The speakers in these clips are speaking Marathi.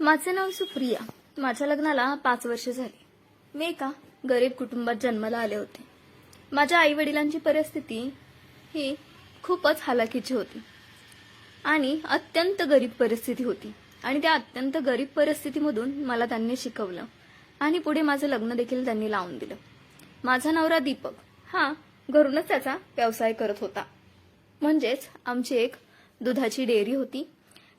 माझे नाव सुप्रिया. माझ्या लग्नाला 5 वर्ष झाली. मी एका गरीब कुटुंबात जन्माला आले होते. माझ्या आई वडिलांची परिस्थिती ही खूपच हालाकीची होती आणि अत्यंत गरीब परिस्थिती होती आणि त्या अत्यंत गरीब परिस्थितीमधून मला त्यांनी शिकवलं आणि पुढे माझं लग्न देखील त्यांनी लावून दिलं. माझा नवरा दीपक हा घरूनच त्याचा व्यवसाय करत होता. म्हणजेच आमची एक दुधाची डेअरी होती.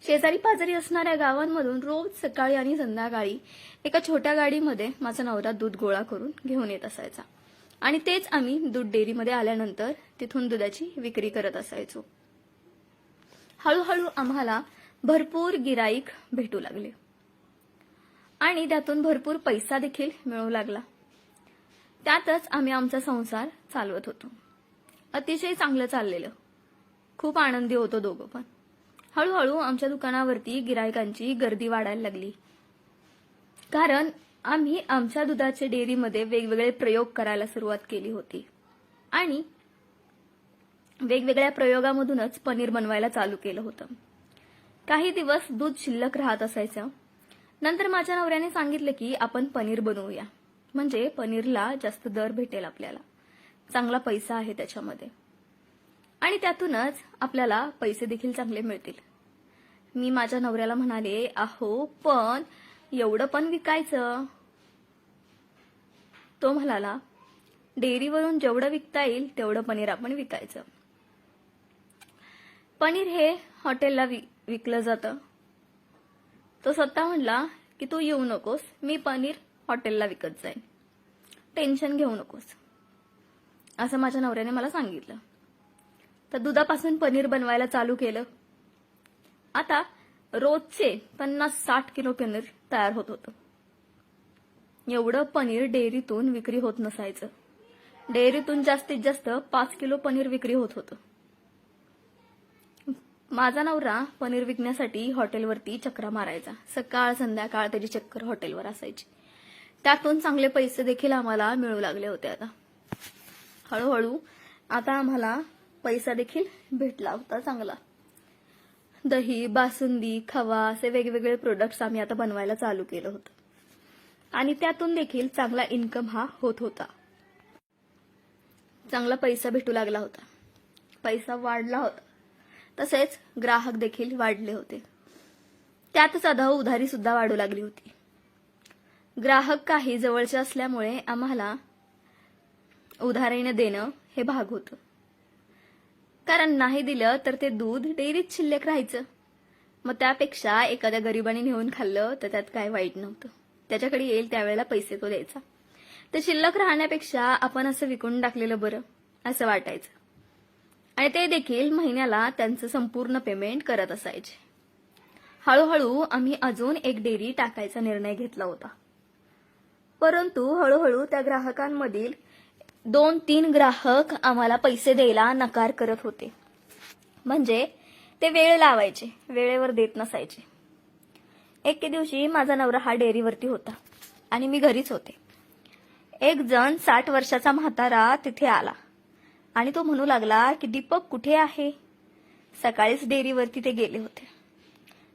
शेजारी पाजारी असणाऱ्या गावांमधून रोज सकाळी आणि संध्याकाळी एका छोट्या गाडीमध्ये माझा नवरा दूध गोळा करून घेऊन येत असायचा आणि तेच आम्ही दूध डेअरीमध्ये आल्यानंतर तिथून दुधाची विक्री करत असायचो. हळूहळू आम्हाला भरपूर गिराईक भेटू लागले आणि त्यातून भरपूर पैसा देखील मिळू लागला. त्यातच आम्ही आमचा संसार चालवत होतो. अतिशय चांगलं चाललेलं. खूप आनंदी होतो दोघं पण. हळूहळू आमच्या दुकानावरती गिरायकांची गर्दी वाढायला लागली, कारण आम्ही आमच्या दुधाच्या डेअरीमध्ये वेगवेगळे प्रयोग करायला सुरुवात केली होती आणि वेगवेगळ्या प्रयोगामधूनच पनीर बनवायला चालू केलं होतं. काही दिवस दूध शिल्लक राहत असायचं. नंतर माझ्या नवऱ्याने सांगितलं की आपण पनीर बनवूया, म्हणजे पनीरला जास्त दर भेटेल, आपल्याला चांगला पैसा आहे त्याच्यामध्ये आणि त्यातूनच आपल्याला पैसे देखील चांगले मिळतील. मी माझ्या नवऱ्याला म्हणाले, अहो पण एवढं पण विकायचं? तो म्हणाला, डेअरीवरून जेवढं विकता येईल तेवढं पनीर आपण विकायचं. पनीर हे हॉटेलला विकलं जातं. तो स्वतः म्हणला की तू येऊ नकोस, मी पनीर हॉटेलला विकत जाईन, टेन्शन घेऊ नकोस, असं माझ्या नवऱ्याने मला सांगितलं. तर दुधापासून पनीर बनवायला चालू केलं. आता रोजचे 50-60 किलो पनीर तयार होत होतं. एवढं पनीर डेअरीतून विक्री होत नसायचं. डेअरीतून जास्तीत जास्त 5 किलो पनीर विक्री होत होतं. माझा नवरा पनीर विकण्यासाठी हॉटेलवरती चक्रा मारायचा. सकाळ संध्याकाळ त्याची चक्कर हॉटेलवर असायची. त्यातून चांगले पैसे देखील आम्हाला मिळू लागले होते. आता हळूहळू आता आम्हाला पैसा देखील भेटला होता चांगला. दही, बासुंदी, खवा असे वेगवेगळे प्रोडक्ट्स आम्ही आता बनवायला चालू केलं होतं आणि त्यातून देखील चांगला इन्कम हा होत होता. चांगला पैसा भेटू लागला होता. पैसा वाढला होता. तसेच ग्राहक देखील वाढले होते. त्यातच आता उधारी सुद्धा वाढू लागली होती. ग्राहक काही जवळचे असल्यामुळे आम्हाला उधारीने देणं हे भाग होतं, कारण नाही दिलं तर ते दूध डेअरीत शिल्लक राहायचं. मग त्यापेक्षा एखाद्या गरिबाने नेऊन खाल्लं तर त्यात काय वाईट नव्हतं. त्याच्याकडे येईल त्यावेळेला पैसे तो द्यायचा. ते शिल्लक राहण्यापेक्षा आपण असं विकून टाकलेलं बरं असं वाटायचं आणि ते देखील महिन्याला त्यांचं संपूर्ण पेमेंट करत असायचे. हळूहळू आम्ही अजून एक डेअरी टाकायचा निर्णय घेतला होता. परंतु हळूहळू त्या ग्राहकांमधील 2-3 ग्राहक आम्हाला पैसे द्यायला नकार करत होते. म्हणजे ते वेळ लावायचे, वेळेवर देत नसायचे. एके दिवशी माझा नवरा हा डेअरीवरती होता आणि मी घरीच होते. एक जण 60 वर्षाचा म्हातारा तिथे आला आणि तो म्हणू लागला की दीपक कुठे आहे? सकाळीच डेअरीवरती ते गेले होते.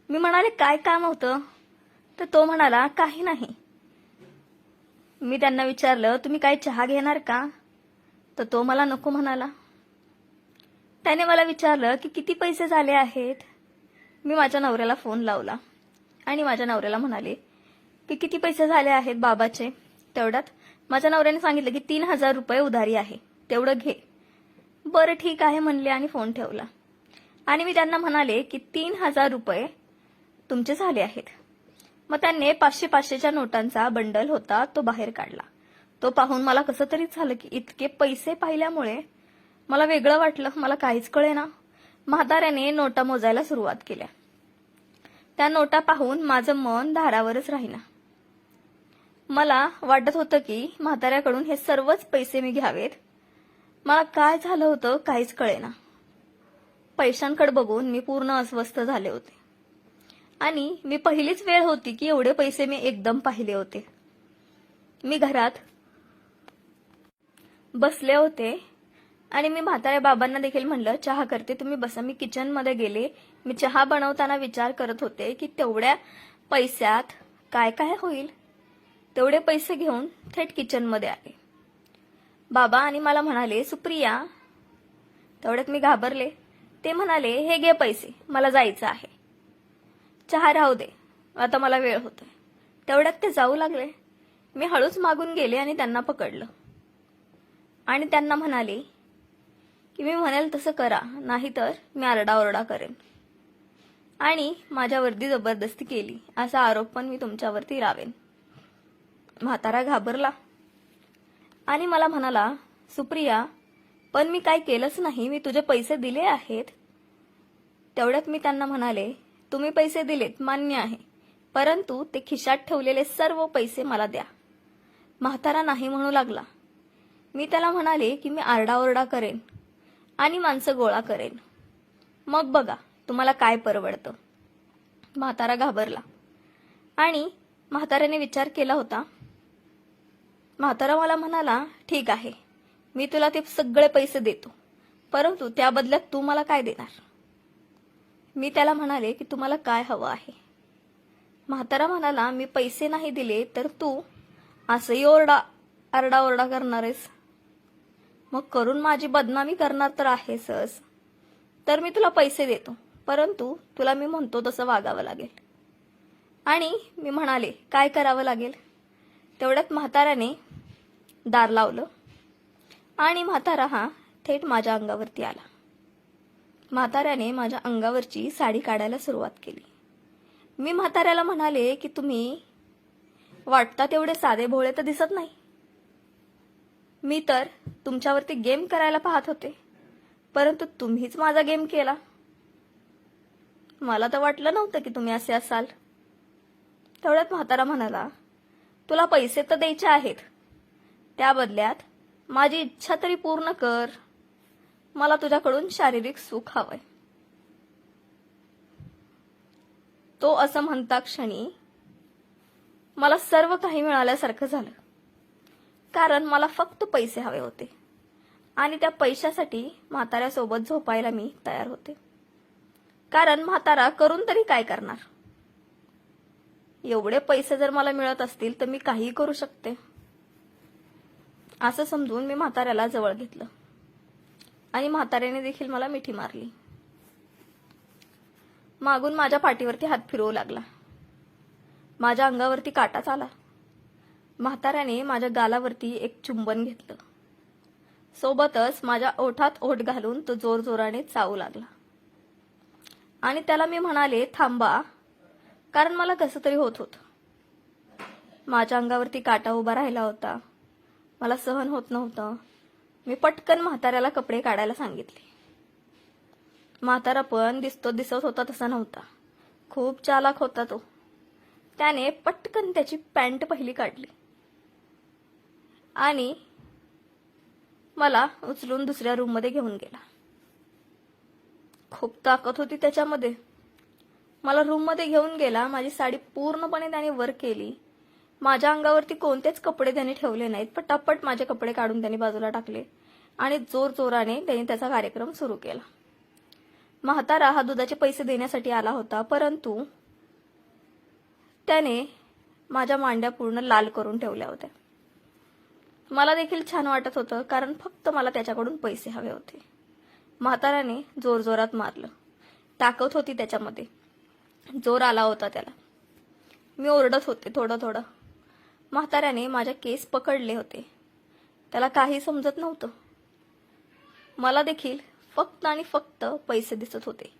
मी म्हणाले, काय काम होतं? तर तो म्हणाला, काही नाही. मी त्यांना विचारलं, तुम्ही काय चहा घेणार का? तर तो मला नको म्हणाला. त्याने मला विचारलं की किती पैसे झाले आहेत? मी माझ्या नवऱ्याला फोन लावला आणि माझ्या नवऱ्याला म्हणाले की किती पैसे झाले आहेत बाबाचे? तेवढ्यात माझ्या नवऱ्याने सांगितलं की 3000 रुपये उधारी आहे, तेवढं घे. बरं ठीक आहे म्हणले आणि फोन ठेवला. आणि मी त्यांना म्हणाले की 3000 रुपये तुमचे झाले आहेत. मग त्यांनी 500-500च्या नोटांचा बंडल होता तो बाहेर काढला. तो पाहून मला कसं तरीच झालं की इतके पैसे पाहिल्यामुळे मला वेगळं वाटलं. मला काहीच कळेना. म्हाताऱ्याने नोटा मोजायला सुरुवात केल्या. त्या नोटा पाहून माझं मन धारावरच राहिना. मला वाटत होतं की म्हाताऱ्याकडून हे सर्वच पैसे मी घ्यावेत. मला काय झालं होतं काहीच कळेना. पैशांकडे बघून मी पूर्ण अस्वस्थ झाले होते आणि मी पहिलीच वेळ होती की एवढे पैसे मी एकदम पाहिले होते. मी घरात बसले होते आणि मी म्हाताऱ्या बाबांना देखील म्हणलं, चहा करते, तुम्ही बसा. मी किचनमध्ये गेले. मी चहा बनवताना विचार करत होते की तेवढ्या पैशात काय काय होईल तेवढे पैसे घेऊन थेट किचनमध्ये आले. बाबा आणि मला म्हणाले, सुप्रिया. तेवढ्यात मी घाबरले. ते म्हणाले, हे घे पैसे, मला जायचं आहे. चहा राहू दे, आता मला वेळ होतोय. तेवढ्यात ते जाऊ लागले. मी हळूच मागून गेले आणि त्यांना पकडलं आणि त्यांना म्हणाले की मी म्हणेल तसं करा, नाहीतर मी आरडाओरडा करेन आणि माझ्यावरती जबरदस्ती केली असा आरोप पण मी तुमच्यावरती लावेन. म्हातारा घाबरला आणि मला म्हणाला, सुप्रिया, पण मी काय केलंच नाही, मी तुझे पैसे दिले आहेत. तेवढ्यात मी त्यांना म्हणाले, तुम्ही पैसे दिलेत मान्य आहे, परंतु ते खिशात ठेवलेले सर्व पैसे मला द्या. म्हातारा नाही म्हणू लागला. मी त्याला म्हणाले की मी आरडाओरडा करेन आणि माणसं गोळा करेन, मग बघा तुम्हाला काय परवडतं. म्हातारा घाबरला आणि म्हाताऱ्याने विचार केला होता. म्हातारा मला म्हणाला, ठीक आहे, मी तुला ते सगळे पैसे देतो, परंतु त्या बदल्यात तू मला काय देणार. मी त्याला म्हणाले की तुम्हाला काय हवं आहे. म्हातारा म्हणाला, मी पैसे नाही दिले तर तू असंही आरडाओरडा करणार आहेस, मग करून माझी बदनामी करणार तर आहेसच. तर मी तुला पैसे देतो, परंतु तुला मी म्हणतो तसं वागावं लागेल. आणि मी म्हणाले, काय करावं लागेल. तेवढ्यात म्हाताऱ्याने दार लावलं आणि म्हातारा हा थेट माझ्या अंगावरती आला. म्हाताऱ्याने माझ्या अंगावरची साडी काढायला सुरुवात केली. मी म्हाताऱ्याला म्हणाले की तुम्ही वाटता तेवढे साधे भोळे तर दिसत नाही. मी तर तुमच्यावरती गेम करायला पाहत होते, परंतु तुम्हीच माझा गेम केला. मला तर वाटलं नव्हतं की तुम्ही असे असाल. तेवढ्यात म्हातारा म्हणाला, तुला पैसे तर द्यायचे आहेत, त्या बदल्यात माझी इच्छा तरी पूर्ण कर. मला तुझ्याकडून शारीरिक सुख हवंय. तो असं म्हणता क्षणी मला सर्व काही मिळाल्यासारखं झालं, कारण मला फक्त पैसे हवे होते आणि त्या पैशासाठी म्हाताऱ्यासोबत झोपायला मी तयार होते. कारण म्हातारा करून तरी काय करणार. एवढे पैसे जर मला मिळत असतील तर मी काहीही करू शकते. असं समजून मी म्हाताऱ्याला जवळ घेतलं आणि म्हाताऱ्याने देखील मला मिठी मारली. मागून माझ्या पाठीवरती हात फिरवू लागला. माझ्या अंगावरती काटाच आला. म्हाताऱ्याने माझ्या गालावरती एक चुंबन घेतलं. सोबतच माझ्या ओठात ओठ घालून तो जोरजोराने चावू लागला आणि त्याला मी म्हणाले, थांबा, कारण मला कसं तरी होत होतं. माझ्या अंगावरती काटा उभा राहिला होता. मला सहन होत नव्हतं. मी पटकन म्हाताऱ्याला कपडे काढायला सांगितले. म्हातारा पण दिसत होता तसा नव्हता. खूप चालाक होता तो. त्याने पटकन त्याची पॅन्ट पहिली काढली आणि मला उचलून दुसऱ्या रूममध्ये घेऊन गेला. खूप ताकद होती त्याच्यामध्ये. मला रूममध्ये घेऊन गेला. माझी साडी पूर्णपणे त्याने वर केली. माझ्या अंगावरती कोणतेच कपडे त्याने ठेवले नाहीत. पटापट माझे कपडे काढून त्याने बाजूला टाकले आणि जोरजोराने त्याने त्याचा कार्यक्रम सुरू केला. म्हातारा हा दुधाचे पैसे देण्यासाठी आला होता, परंतु त्याने माझ्या मांड्या पूर्ण लाल करून ठेवल्या होत्या. मला देखील छान वाटत होतं, कारण फक्त मला त्याच्याकडून पैसे हवे होते. म्हाताराने जोरजोरात मारलं. ताकद होती त्याच्यामध्ये. जोर आला होता त्याला. मी ओरडत होते थोडं थोडं. म्हाताऱ्याने माझ्या केस पकडले होते. त्याला काही समजत नव्हतं. मला देखील फक्त आणि फक्त पैसे दिसत होते.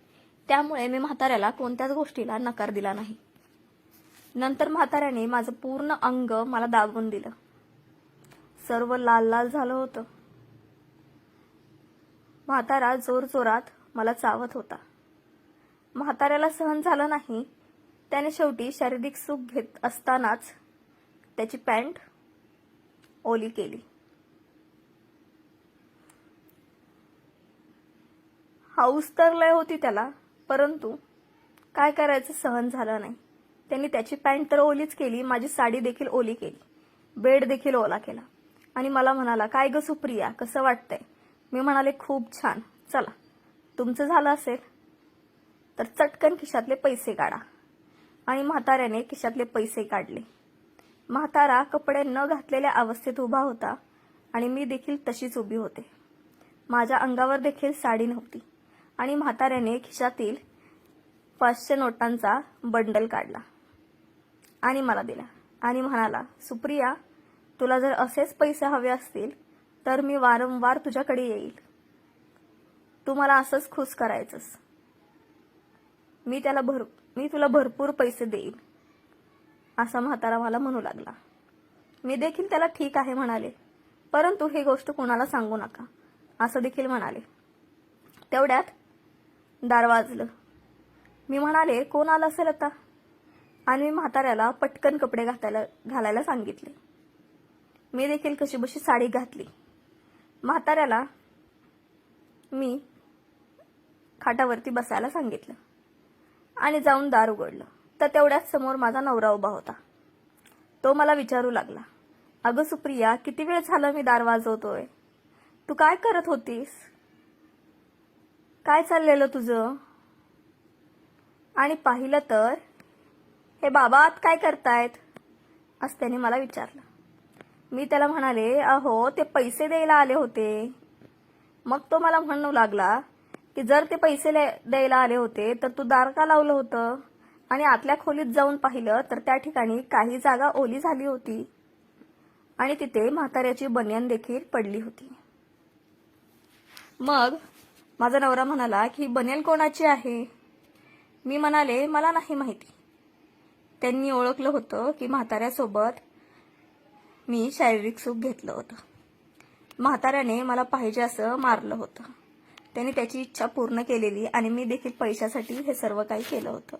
त्यामुळे मी म्हाताऱ्याला कोणत्याच गोष्टीला नकार दिला नाही. नंतर म्हाताऱ्याने माझं पूर्ण अंग मला दाबून दिलं. सर्व लाल लाल झालं होतं. म्हातारा जोरजोरात मला चावत होता. म्हाताऱ्याला सहन झालं नाही. त्याने शेवटी शारीरिक सुख घेत असतानाच त्याची पॅन्ट ओली केली. हाऊस तर लय होती त्याला, परंतु काय करायचं, सहन झालं नाही. त्यांनी त्याची पॅन्ट तर ओलीच केली, माझी साडी देखील ओली केली, बेड देखील ओला केला आणि मला म्हणाला, काय ग सुप्रिया, कसं वाटतंय. मी म्हणाले, खूप छान. चला, तुमचं झालं असेल तर चटकन खिशातले पैसे काढा आणि म्हाताऱ्याने खिशातले पैसे काढले. म्हातारा कपडे न घातलेल्या अवस्थेत उभा होता आणि मी देखील तशीच उभी होते. माझ्या अंगावर देखील साडी नव्हती आणि म्हाताऱ्याने खिशातील 500 नोटांचा बंडल काढला आणि मला दिला आणि म्हणाला, सुप्रिया, तुला जर असेच पैसे हवे असतील तर मी वारंवार तुझ्याकडे येईल. तू मला असंच खुश करायचंस. मी तुला भरपूर पैसे देईन, असा म्हातारा मला म्हणू लागला. मी देखील त्याला ठीक आहे म्हणाले, परंतु ही गोष्ट कुणाला सांगू नका असं देखील म्हणाले. तेवढ्यात दार वाजलं. मी म्हणाले, कोण आलं असेल आता? आणि मी म्हाताऱ्याला पटकन कपडे घालायला सांगितले. मी देखील कशीबशी साडी घातली. म्हाताऱ्याला मी खाटावरती बसायला सांगितलं आणि जाऊन दार उघडलं तर तेवढ्याच समोर माझा नवरा उभा होता. तो मला विचारू लागला, अगं सुप्रिया, किती वेळ झाला मी दार वाजवतोय. तू काय करत होतीस? काय चाललेलं तुझं? आणि पाहिलं तर हे बाबा आत काय करतायत असं त्याने मला विचारलं. मी त्याला म्हणाले, अहो ते पैसे द्यायला आले होते. मग तो मला म्हणू लागला की जर ते पैसे द्यायला आले होते तर तू दार का लावलं होतं? आणि आतल्या खोलीत जाऊन पाहिलं तर त्या ठिकाणी काही जागा ओली झाली होती आणि तिथे म्हाताऱ्याची बनियान देखील पडली होती. मग माझा नवरा म्हणाला की बनियान कोणाची आहे? मी म्हणाले, मला नाही माहिती. त्यांनी ओळखलं होतं की म्हाताऱ्यासोबत मी शारीरिक सुख घेतलं होतं. म्हाताऱ्याने मला पाहिजे असं मारलं होतं. त्याने त्याची इच्छा पूर्ण केलेली आणि मी देखील पैशासाठी हे सर्व काही केलं होतं.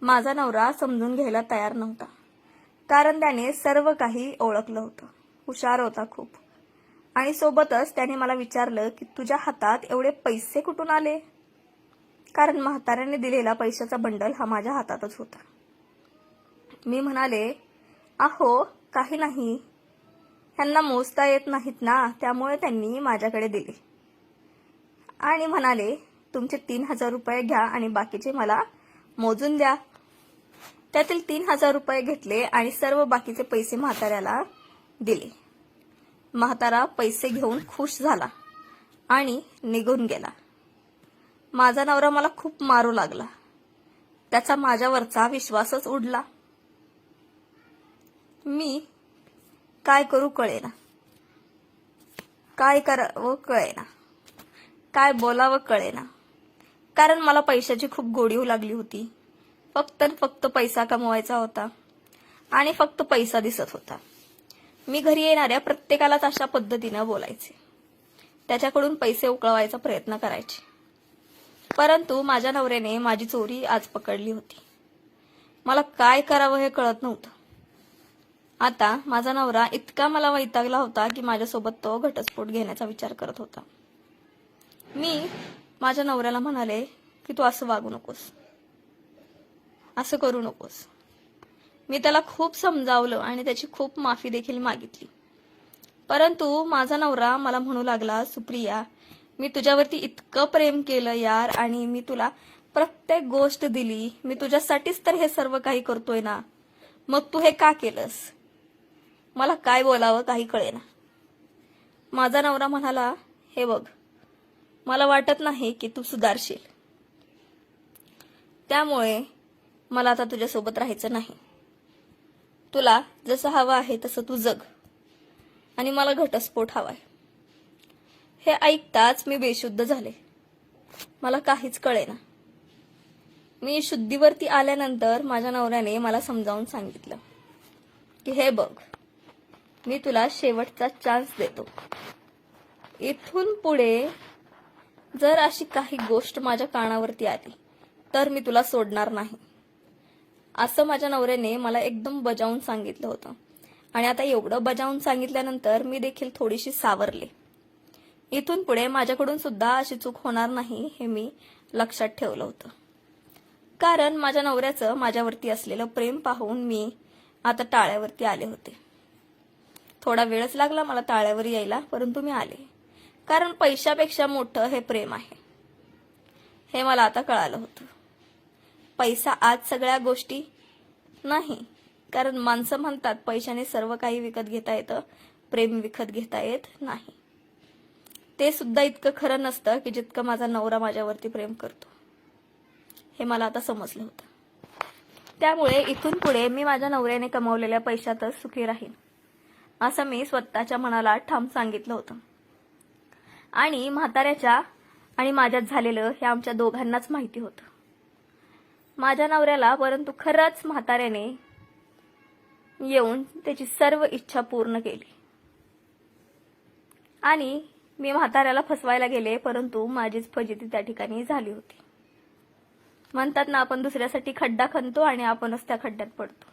माझा नवरा समजून घ्यायला तयार नव्हता, कारण त्याने सर्व काही ओळखलं होतं. हुशार होता खूप. आणि सोबतच त्याने मला विचारलं की तुझ्या हातात एवढे पैसे कुठून आले? कारण म्हाताऱ्याने दिलेला पैशाचा बंडल हा माझ्या हातातच होता. मी म्हणाले, अहो काही नाही, ह्यांना मोजता येत नाहीत ना, त्यामुळे त्यांनी माझ्याकडे दिले. आणि म्हणाले, तुमचे 3000 रुपये घ्या आणि बाकीचे मला मोजून द्या. त्यातील 3000 रुपये घेतले आणि सर्व बाकीचे पैसे म्हाताऱ्याला दिले. म्हातारा पैसे घेऊन खुश झाला आणि निघून गेला. माझा नवरा मला खूप मारू लागला. त्याचा माझ्यावरचा विश्वासच उडला. मी काय करू कळेना, काय करावं कळेना, काय बोलावं कळेना. कारण मला पैशाची खूप गोडी होऊ लागली होती. फक्त पैसा कमवायचा होता आणि फक्त पैसा दिसत होता. मी घरी येणाऱ्या प्रत्येकालाच अशा पद्धतीनं बोलायचे, त्याच्याकडून पैसे उकळवायचा प्रयत्न करायचे. परंतु माझ्या नवऱ्याने माझी चोरी आज पकडली होती. मला काय करावं हे कळत नव्हतं. आता माझा नवरा इतका मला वैतागला होता की माझ्यासोबत तो घटस्फोट घेण्याचा विचार करत होता. मी माझ्या नवऱ्याला म्हणाले की तू असं वागू नकोस, असं करू नकोस. मी त्याला खूप समजावलं आणि त्याची खूप माफी देखील मागितली. परंतु माझा नवरा मला म्हणू लागला, सुप्रिया, मी तुझ्यावरती इतकं प्रेम केलं यार, आणि मी तुला प्रत्येक गोष्ट दिली. मी तुझ्यासाठीच तर हे सर्व काही करतोय ना, मग तू हे का केलंस? मला काय बोलावं काही कळेना. माझा नवरा म्हणाला, हे बघ, मला वाटत नाही की तू सुधारशील, त्यामुळे मला आता तुझ्यासोबत राहायचं नाही. तुला जसं हवं आहे तसं तू जग आणि मला घटस्फोट हवाय. हे ऐकताच मी बेशुद्ध झाले. मला काहीच कळेना. मी शुद्धीवरती आल्यानंतर माझ्या नवऱ्याने मला समजावून सांगितलं की हे बघ, मी तुला शेवटचा चान्स देतो. इथून पुढे जर अशी काही गोष्ट माझ्या कानावरती आली तर मी तुला सोडणार नाही, असं माझ्या नवऱ्याने मला एकदम बजावून सांगितलं होतं. आणि आता एवढं बजावून सांगितल्यानंतर मी देखील थोडीशी सावरले. इथून पुढे माझ्याकडून सुद्धा अशी चूक होणार नाही हे मी लक्षात ठेवलं होतं. कारण माझ्या नवऱ्याचं माझ्यावरती असलेलं प्रेम पाहून मी आता टाळ्यावरती आले होते. थोडा वेळच लागला मला टाळ्यावर यायला, परंतु मी आले. कारण पैशापेक्षा मोठं हे प्रेम आहे हे मला आता कळालं होतं. पैसा आज सगळ्या गोष्टी नाही, कारण माणसं म्हणतात पैशाने सर्व काही विकत घेता येतं, प्रेम विकत घेता येत नाही. ते सुद्धा इतकं खरं नसतं की जितकं माझा नवरा माझ्यावरती प्रेम करतो. हे मला आता समजलं होतं. त्यामुळे इथून पुढे मी माझ्या नवऱ्याने कमावलेल्या पैशातच सुखी राहीन, असं मी स्वतःच्या मनाला ठाम सांगितलं होतं. आणि म्हाताऱ्याच्या आणि माझ्यात झालेलं हे आमच्या दोघांनाच माहिती होतं. माझ्या नवऱ्याला परंतु खरंच म्हाताऱ्याने येऊन त्याची सर्व इच्छा पूर्ण केली. आणि मी म्हाताऱ्याला फसवायला गेले, परंतु माझीच फजिती त्या ठिकाणी झाली होती. म्हणतात ना, आपण दुसऱ्यासाठी खड्डा खणतो आणि आपणच त्या खड्ड्यात पडतो.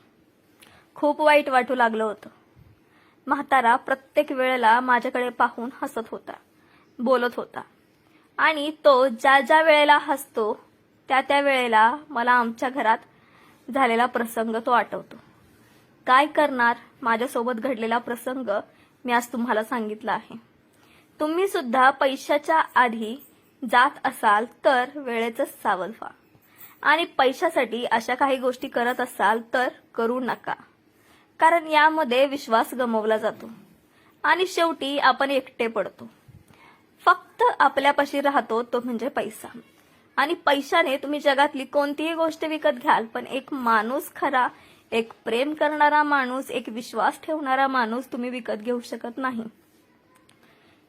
खूप वाईट वाटू लागलं होतं. म्हातारा प्रत्येक वेळेला माझ्याकडे पाहून हसत होता, बोलत होता. आणि तो ज्या ज्या वेळेला हसतो त्या वेळेला मला आमच्या घरात झालेला प्रसंग तो आठवतो. काय करणार, माझ्यासोबत घडलेला प्रसंग मी आज तुम्हाला सांगितला आहे. तुम्ही सुद्धा पैशाच्या आधी जात असाल तर वेळेचंच सावध व्हा. आणि पैशासाठी अशा काही गोष्टी करत असाल तर करू नका, कारण यामध्ये विश्वास गमावला जातो आणि शेवटी आपण एकटे पडतो. फक्त आपल्यापाशी राहतो तो म्हणजे पैसा. आणि पैशाने तुम्ही जगातली कोणतीही गोष्ट विकत घ्याल, पण एक माणूस खरा, एक प्रेम करणारा माणूस, एक विश्वास ठेवणारा माणूस तुम्ही विकत घेऊ शकत नाही.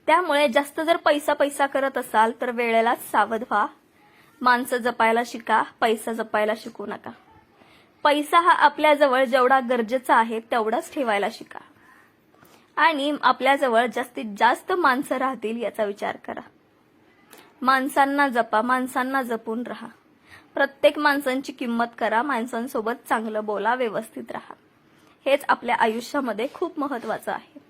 त्यामुळे जास्त जर पैसा करत असाल तर वेळेला सावध व्हा. माणसं जपायला शिका, पैसा जपायला शिकू नका. पैसा हा आपल्याजवळ जेवढा गरजेचा आहे तेवढाच ठेवायला शिका. आणि आपल्याजवळ जास्तीत जास्त माणसं राहतील याचा विचार करा. माणसांना जपा, माणसांना जपून राहा. प्रत्येक माणसांची किंमत करा, माणसांसोबत चांगलं बोला, व्यवस्थित राहा. हेच आपल्या आयुष्यामध्ये खूप महत्वाचं आहे.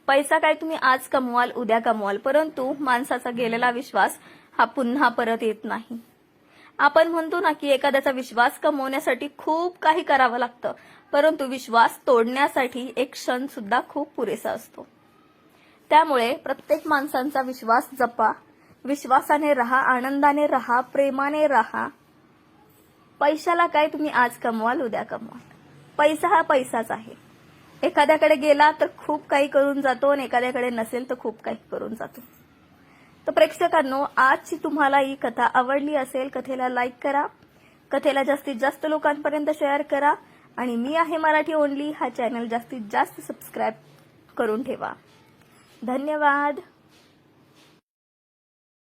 पैसा काय तुम्ही आज कमवाल, उद्या कमवाल, परंतु माणसाचा गेलेला विश्वास हा पुन्हा परत येत नाही. आपण म्हणतो ना की एखाद्याचा विश्वास कमवण्यासाठी खूप काही करावं लागतं, परंतु विश्वास तोडण्यासाठी एक क्षण सुद्धा खूप पुरेसा असतो. त्यामुळे प्रत्येक माणसांचा विश्वास जपा, विश्वासाने राहा, आनंदाने राहा, प्रेमाने राहा. पैशाला काय तुम्ही आज कमवाल, उद्या कमवाल. पैसा हा पैसाच आहे. एखाद्याकडे गेला तर खूप काही करून जातो आणि एखाद्याकडे नसेल तर खूप काही करून जातो. तर प्रेक्षकांनो, आजची तुम्हाला ही कथा आवडली असेल, कथेला लाईक करा, कथेला जास्तीत जास्त लोकांपर्यंत शेअर करा. आणि मी आहे मराठी ओनली हा चॅनल जास्तीत जास्त सबस्क्राईब करून ठेवा. धन्यवाद.